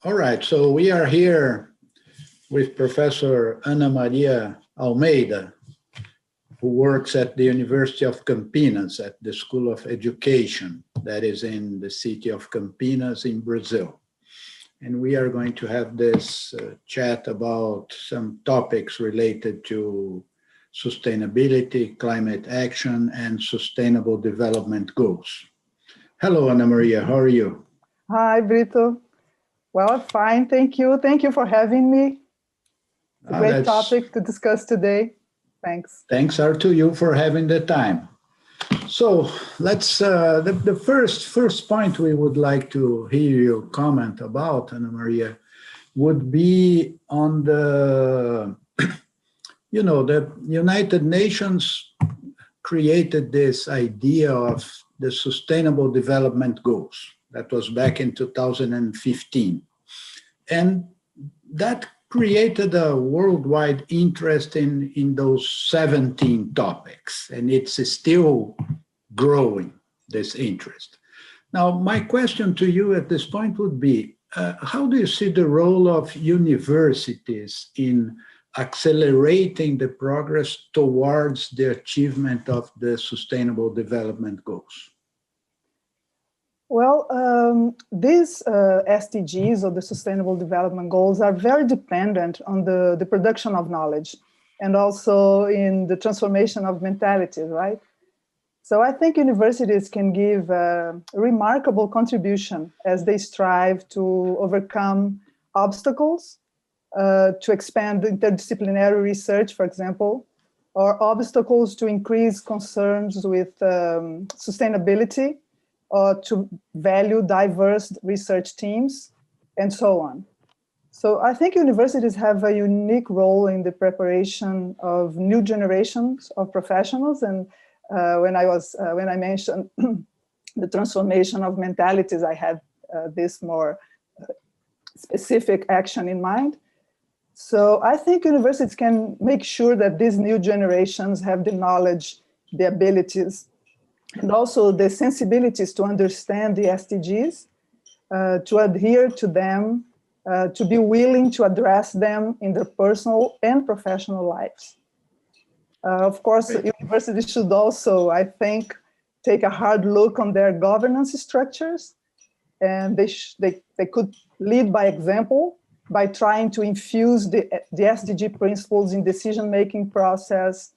All right, so we are here with Professor Ana Maria Almeida, who works at the University of Campinas at the School of Education that is in the city of Campinas in Brazil. And we are going to have this chat about some topics related to sustainability, climate action, and sustainable development goals. Hello, Ana Maria, how are you? Hi, Brito. Well, fine, thank you. Thank you for having me. It's a great topic to discuss today. Thanks. Thanks are to you for having the time. So let's, the first point we would like to hear you comment about, Ana Maria, would be on the, the United Nations created this idea of the Sustainable Development Goals. That was back in 2015. And that created a worldwide interest in those 17 topics, and it's still growing, this interest. Now, my question to you at this point would be, how do you see the role of universities in accelerating the progress towards the achievement of the Sustainable Development Goals? Well, these SDGs, or the Sustainable Development Goals, are very dependent on the production of knowledge and also in the transformation of mentalities, right? So I think universities can give a remarkable contribution as they strive to overcome obstacles, to expand interdisciplinary research, for example, or obstacles to increase concerns with sustainability, or to value diverse research teams, and so on. So I think universities have a unique role in the preparation of new generations of professionals. And when I mentioned the transformation of mentalities, I had this more specific action in mind. So I think universities can make sure that these new generations have the knowledge, the abilities, and also the sensibilities to understand the SDGs, to adhere to them, to be willing to address them in their personal and professional lives. Of course, universities should also, I think, take a hard look on their governance structures, and they could lead by example by trying to infuse the SDG principles in decision-making process,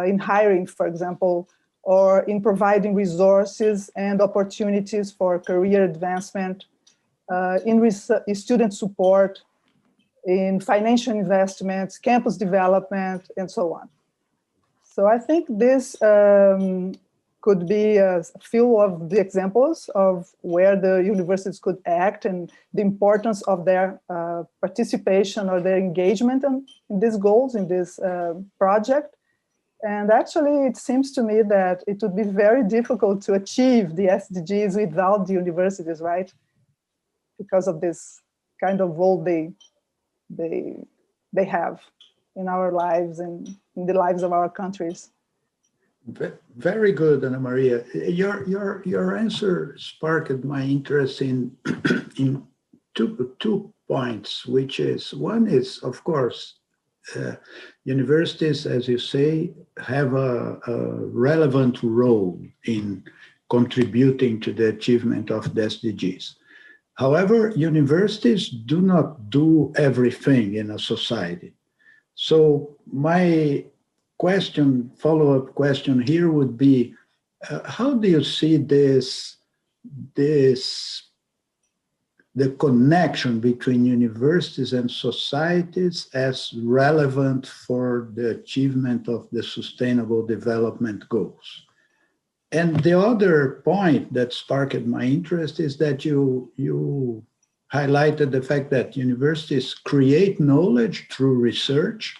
in hiring, for example, or in providing resources and opportunities for career advancement, in student support, in financial investments, campus development, and so on. So I think this could be a few of the examples of where the universities could act and the importance of their participation or their engagement in these goals, in this project. And actually, it seems to me that it would be very difficult to achieve the SDGs without the universities, right? Because of this kind of role they have in our lives and in the lives of our countries. Very good, Ana Maria. Your answer sparked my interest in two points, which is, one is, of course, universities, as you say, have a relevant role in contributing to the achievement of the SDGs. However, universities do not do everything in a society. So my question, follow-up question here would be, how do you see the connection between universities and societies as relevant for the achievement of the Sustainable Development Goals? And the other point that sparked my interest is that you highlighted the fact that universities create knowledge through research,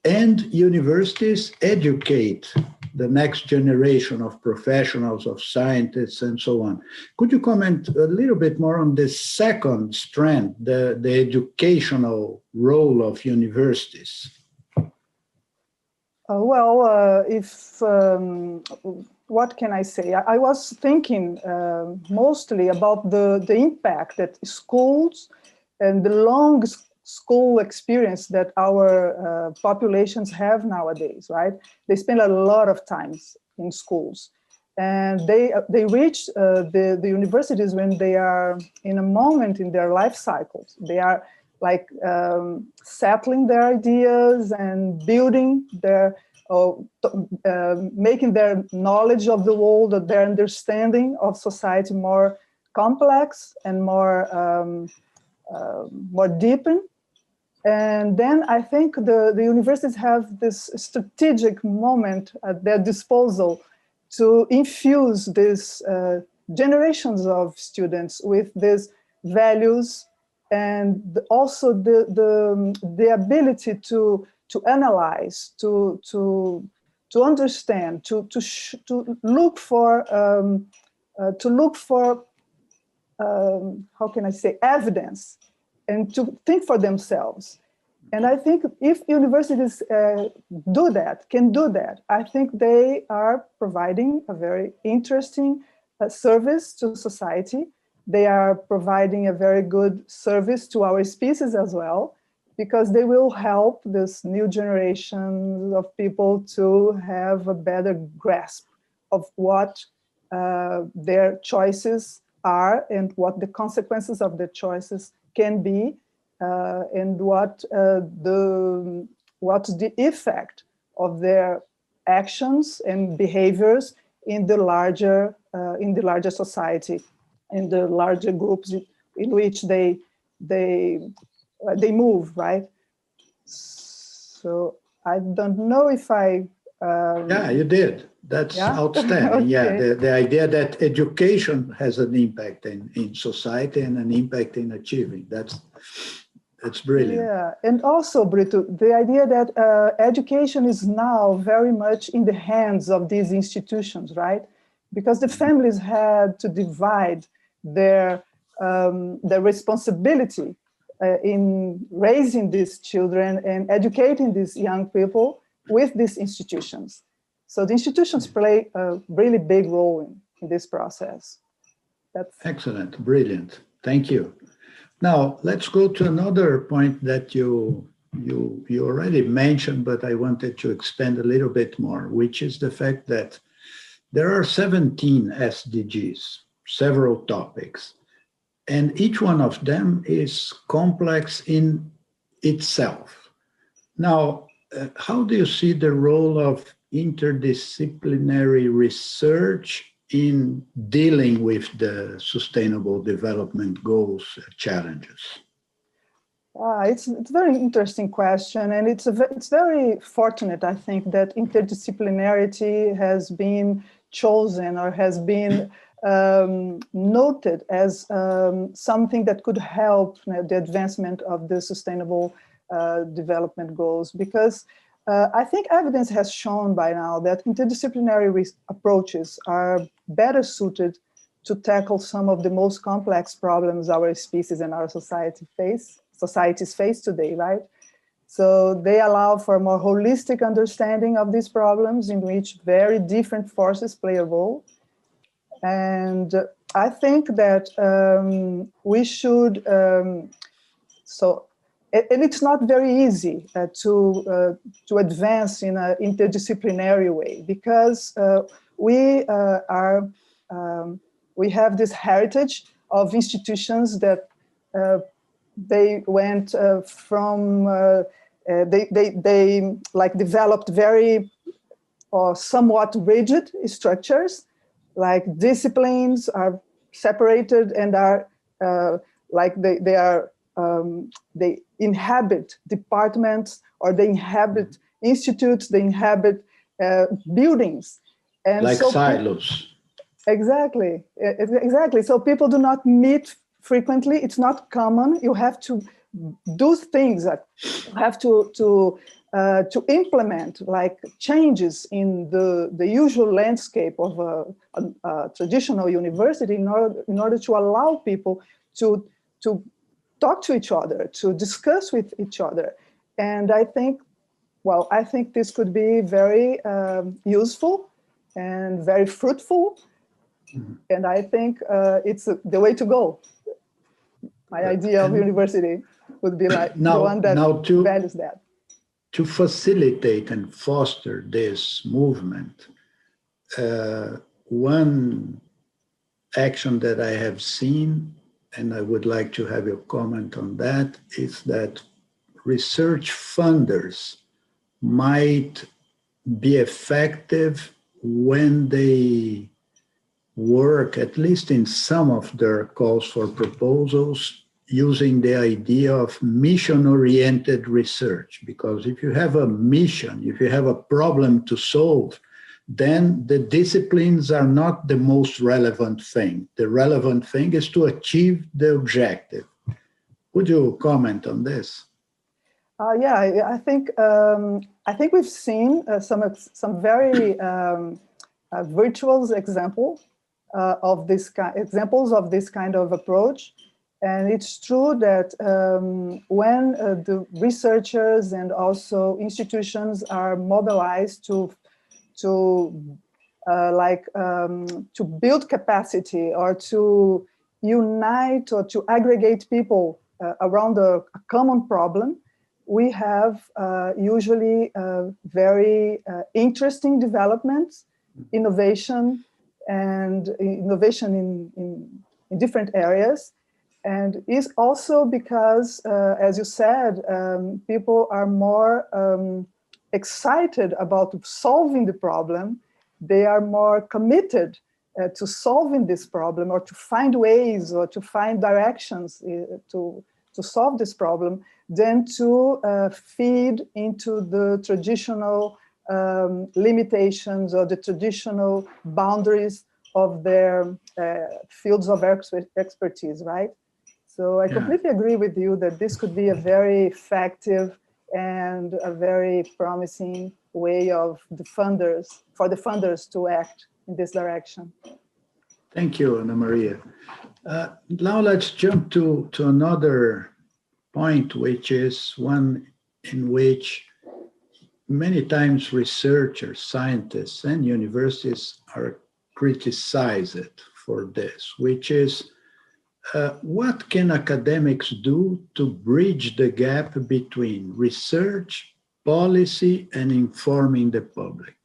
and universities educate the next generation of professionals, of scientists, and so on. Could you comment a little bit more on this second strand, the educational role of universities? what can I say? I was thinking mostly about the impact that schools and the long school experience that our populations have nowadays, right? They spend a lot of time in schools, and they reach the universities when they are in a moment in their life cycles. They are like settling their ideas and building their, making their knowledge of the world, their understanding of society more complex and more deepened. And then I think the universities have this strategic moment at their disposal to infuse these generations of students with these values, and also the ability to analyze, to understand, to look for how can I say, evidence, and to think for themselves. And I think if universities can do that, I think they are providing a very interesting service to society. They are providing a very good service to our species as well, because they will help this new generation of people to have a better grasp of what their choices are and what the consequences of their choices can be, and what's the effect of their actions and behaviors in the larger society, in the larger groups in which they move, right? So I don't know if I. Yeah, you did. That's outstanding. Okay. Yeah, the idea that education has an impact in society and an impact in achieving. That's brilliant. Yeah, and also, Brito, the idea that education is now very much in the hands of these institutions, right? Because the families had to divide their responsibility in raising these children and educating these young people with these institutions. So the institutions play a really big role in this process. That's excellent, brilliant. Thank you. Now let's go to another point that you already mentioned, but I wanted to expand a little bit more, which is the fact that there are 17 SDGs, several topics, and each one of them is complex in itself. Now, how do you see the role of interdisciplinary research in dealing with the Sustainable Development Goals challenges? It's a very interesting question, and it's very fortunate, I think, that interdisciplinarity has been chosen or has been noted as something that could help the advancement of the Sustainable Development Goals, because I think evidence has shown by now that interdisciplinary approaches are better suited to tackle some of the most complex problems our species and our societies face today, right? So they allow for a more holistic understanding of these problems in which very different forces play a role. And I think that we should, and it's not very easy to advance in an interdisciplinary way, because we have this heritage of institutions that they went from they like developed very or somewhat rigid structures, like disciplines are separated and are like they inhabit departments, or they inhabit institutes, they inhabit buildings, and like so silos. Exactly. So people do not meet frequently. It's not common. You have to do things that you have to implement, like changes in the usual landscape of a traditional university in order to allow people to talk to each other, to discuss with each other. And I think this could be very useful and very fruitful. And I think it's the way to go. My idea of university would be like the one that values that. To facilitate and foster this movement, one action that I have seen, and I would like to have your comment on that, is that research funders might be effective when they work, at least in some of their calls for proposals, using the idea of mission-oriented research. Because if you have a mission, if you have a problem to solve, then the disciplines are not the most relevant thing. The relevant thing is to achieve the objective. Would you comment on this? Yeah, I think we've seen some very virtual examples of this kind of approach. And it's true that when the researchers and also institutions are mobilized to build capacity or to unite or to aggregate people around a common problem, we have usually very interesting developments, innovation in different areas. And it's also because, as you said, people are more excited about solving the problem. They are more committed to solving this problem, or to find ways or to find directions to solve this problem, than to feed into the traditional limitations or the traditional boundaries of their fields of expertise, right? So I completely agree with you that this could be a very effective and a very promising way of for the funders to act in this direction. Thank you, Ana Maria. Now let's jump to another point, which is one in which many times researchers, scientists, and universities are criticized for this, which is what can academics do to bridge the gap between research, policy, and informing the public?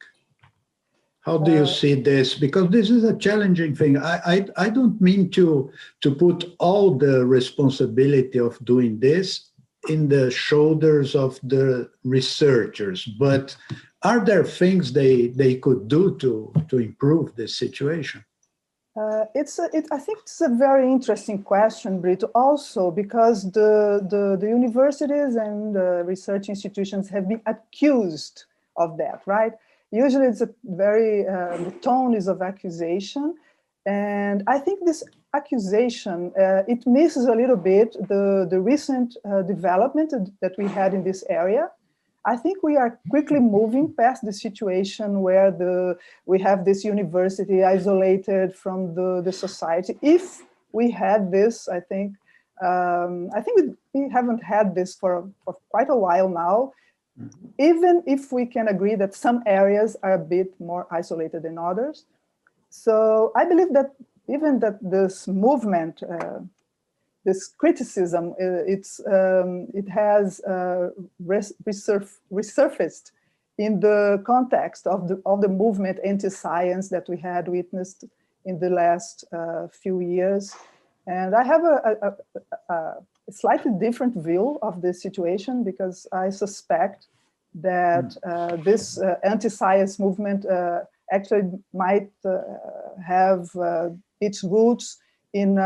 How do you see this? Because this is a challenging thing. I don't mean to put all the responsibility of doing this in the shoulders of the researchers, but are there things they could do to improve this situation? I think it's a very interesting question, Brito, also because the universities and the research institutions have been accused of that, right? Usually it's a very, the tone is of accusation. And I think this accusation, it misses a little bit the recent development that we had in this area. I think we are quickly moving past the situation where we have this university isolated from the society. If we had this, I think we haven't had this for quite a while now, even if we can agree that some areas are a bit more isolated than others. So I believe that even that this movement, this criticism, it has resurfaced in the context of the movement anti-science that we had witnessed in the last few years. And I have a slightly different view of this situation, because I suspect that this anti-science movement actually might have its roots in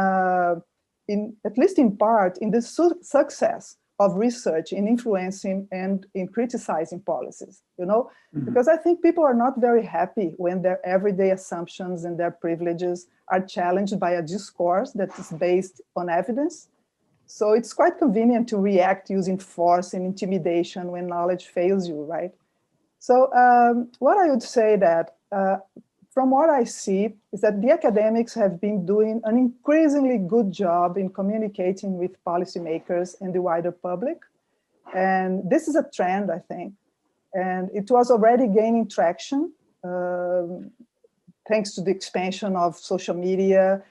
at least in part, in the success of research in influencing and in criticizing policies, you know? Because I think people are not very happy when their everyday assumptions and their privileges are challenged by a discourse that is based on evidence. So it's quite convenient to react using force and intimidation when knowledge fails you, right? So what I would say that, from what I see, is that the academics have been doing an increasingly good job in communicating with policymakers and the wider public. And this is a trend, I think. And it was already gaining traction thanks to the expansion of social media.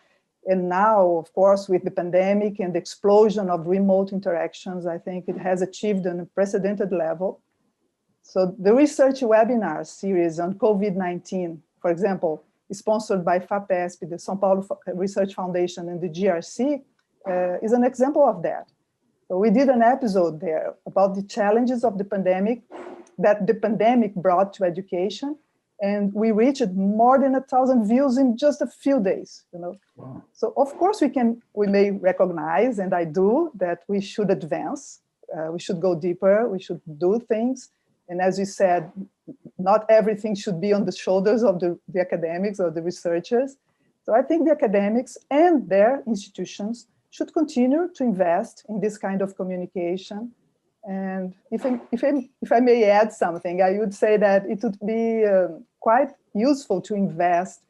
And now, of course, with the pandemic and the explosion of remote interactions, I think it has achieved an unprecedented level. So the research webinar series on COVID-19, for example, is sponsored by FAPESP, the São Paulo Research Foundation, and the GRC, is an example of that. So we did an episode there about the challenges of the pandemic that the pandemic brought to education. And we reached more than 1,000 views in just a few days, you know. Wow. So of course we may recognize, and I do, that we should advance, we should go deeper, we should do things. And as you said, not everything should be on the shoulders of the academics or the researchers. So I think the academics and their institutions should continue to invest in this kind of communication. And if I may add something, I would say that it would be quite useful to invest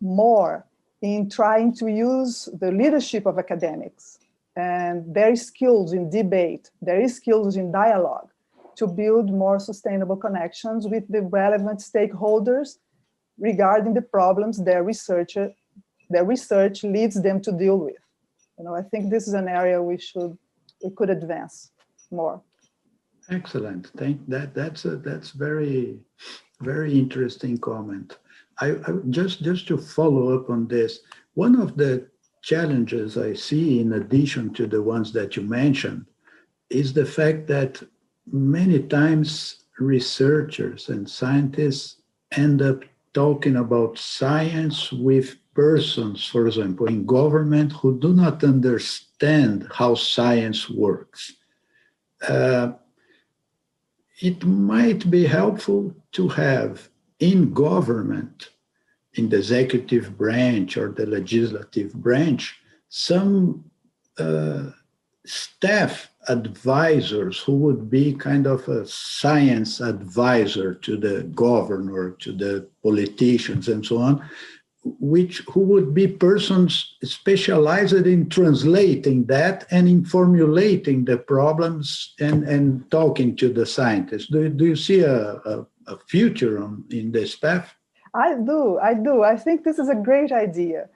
more in trying to use the leadership of academics and their skills in debate, their skills in dialogue, to build more sustainable connections with the relevant stakeholders regarding the problems their research leads them to deal with. You know, I think this is an area we could advance more. Excellent. That's very, very interesting comment. I just to follow up on this, one of the challenges I see, in addition to the ones that you mentioned, is the fact that many times researchers and scientists end up talking about science with persons, for example, in government, who do not understand how science works. It might be helpful to have in government, in the executive branch or the legislative branch, some staff advisors who would be kind of a science advisor to the governor, to the politicians and so on, who would be persons specialized in translating that and in formulating the problems and talking to the scientists. Do you see a future in this path? I do. I think this is a great idea.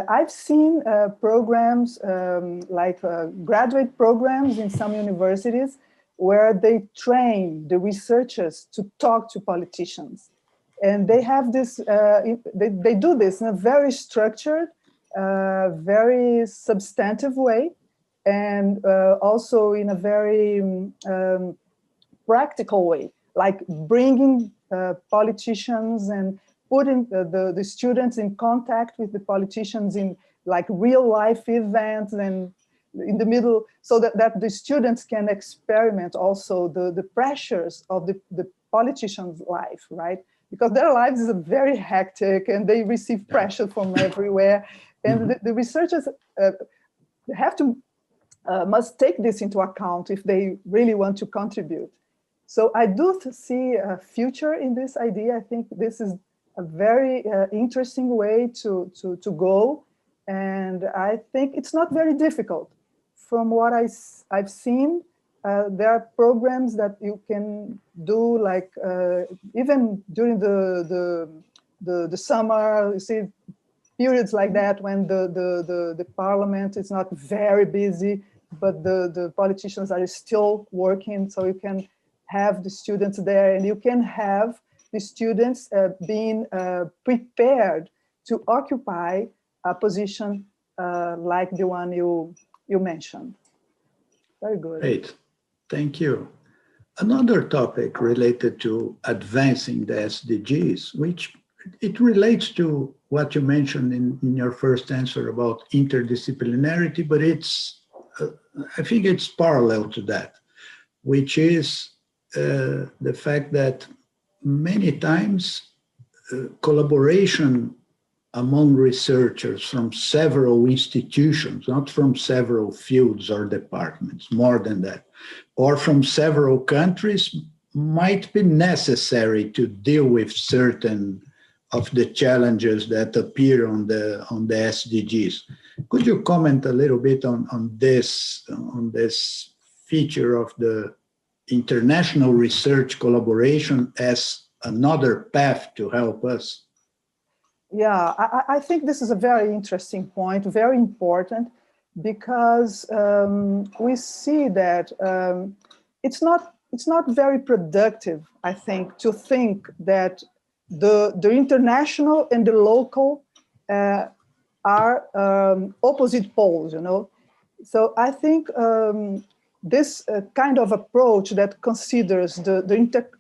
I've seen programs like graduate programs in some universities where they train the researchers to talk to politicians. And they have this, they do this in a very structured, very substantive way, and also in a very practical way, like bringing politicians and putting the students in contact with the politicians in like real life events and in the middle, so that the students can experiment also the pressures of the politicians' life, right? Because their lives is very hectic and they receive pressure from everywhere. And the researchers must take this into account if they really want to contribute. So I do see a future in this idea. I think this is a very interesting way to go. And I think it's not very difficult. From what I've seen, there are programs that you can do, like even during the summer, you see periods like that when the parliament is not very busy, but the politicians are still working. So you can have the students there, and you can have the students being prepared to occupy a position like the one you mentioned. Very good. Great. Thank you. Another topic related to advancing the SDGs, which it relates to what you mentioned in your first answer about interdisciplinarity, but I think it's parallel to that, which is the fact that many times collaboration among researchers from several institutions, not from several fields or departments, more than that, or from several countries, might be necessary to deal with certain of the challenges that appear on the SDGs. Could you comment a little bit on this feature of the international research collaboration as another path to help us? Yeah, I think this is a very interesting point, very important, because we see that it's not very productive, I think, to think that the international and the local are opposite poles, you know. So I think this kind of approach that considers the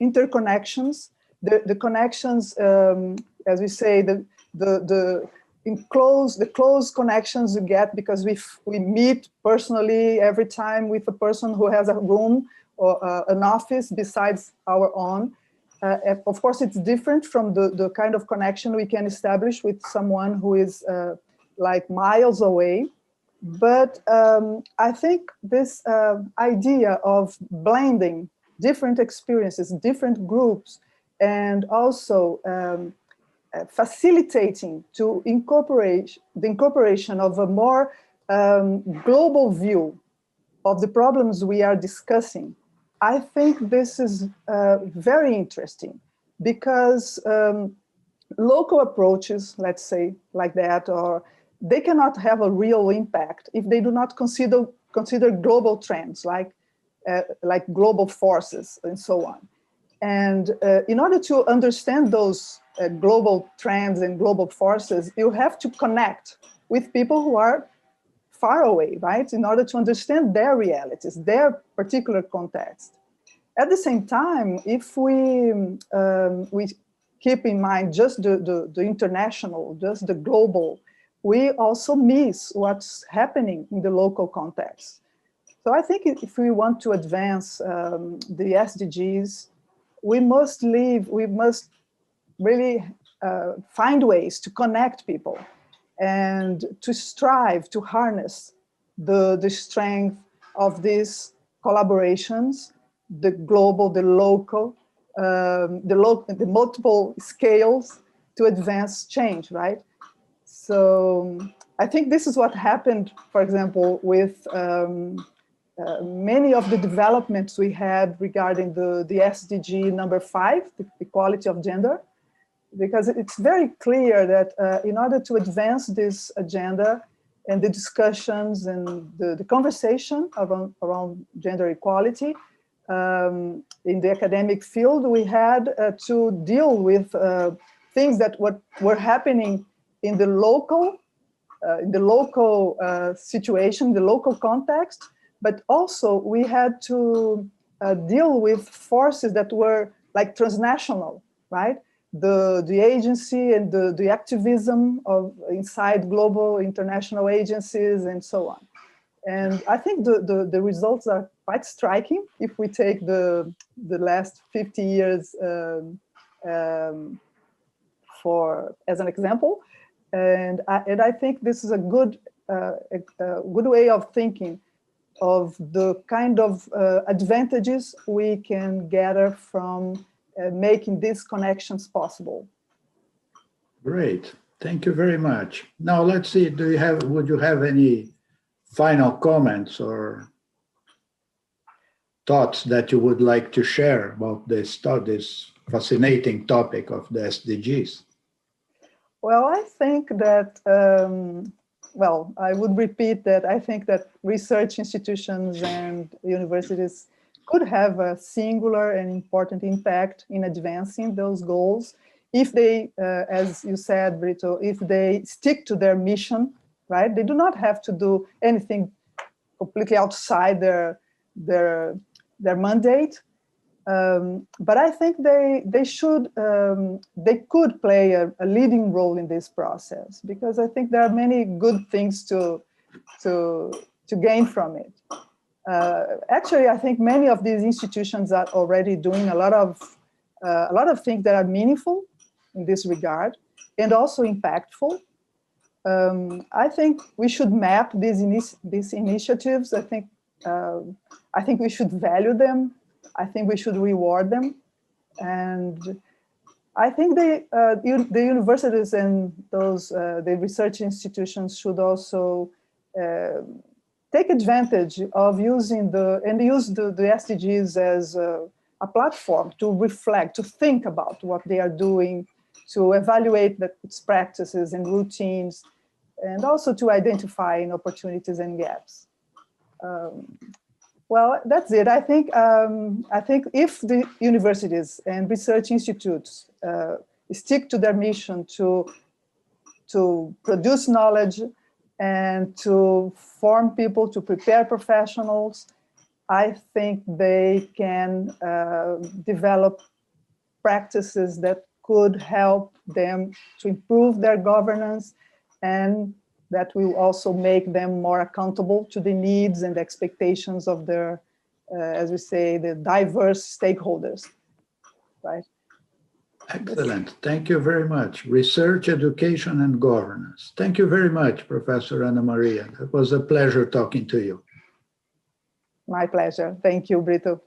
interconnections, the connections, as we say, the close connections you get because we meet personally every time with a person who has a room or an office besides our own. Of course, it's different from the kind of connection we can establish with someone who is like miles away. But I think this idea of blending different experiences, different groups, and also facilitating to incorporate the incorporation of a more global view of the problems we are discussing. I think this is very interesting because local approaches, let's say like that, or they cannot have a real impact if they do not consider global trends like global forces and so on. And in order to understand those global trends and global forces, you have to connect with people who are far away, right? In order to understand their realities, their particular context. At the same time, if we keep in mind just the international, just the global, we also miss what's happening in the local context. So I think if we want to advance the SDGs, we must really find ways to connect people and to strive to harness the strength of these collaborations, the global, the local, the multiple scales to advance change, right? So I think this is what happened, for example, with many of the developments we had regarding the SDG number 5, the equality of gender, because it's very clear that in order to advance this agenda and the discussions and the conversation around gender equality in the academic field, we had to deal with things that were happening in the local situation, the local context, but also we had to deal with forces that were like transnational, right? The agency and the activism of inside global international agencies and so on. And I think the results are quite striking if we take the last 50 years as an example. And I think this is a good way of thinking of the kind of advantages we can gather from making these connections possible. Great, thank you very much. Now let's see, would you have any final comments or thoughts that you would like to share about this fascinating topic of the SDGs? Well, I think that, I would repeat that I think that research institutions and universities could have a singular and important impact in advancing those goals if they, as you said, Brito, if they stick to their mission, right? They do not have to do anything completely outside their mandate. But I think they could play a leading role in this process, because I think there are many good things to gain from it. Actually, I think many of these institutions are already doing a lot of things that are meaningful in this regard and also impactful. I think we should map these initiatives. I think we should value them. I think we should reward them, and I think the universities and the research institutions should also take advantage of using the SDGs as a platform to reflect, to think about what they are doing to evaluate its practices and routines, and also to identify opportunities and gaps. Well, that's it. I think if the universities and research institutes stick to their mission to produce knowledge and to form people, to prepare professionals, I think they can develop practices that could help them to improve their governance, and that will also make them more accountable to the needs and expectations of their, as we say, the diverse stakeholders, right? Excellent. Thank you very much. Research, education, and governance. Thank you very much, Professor Ana Maria. It was a pleasure talking to you. My pleasure. Thank you, Brito.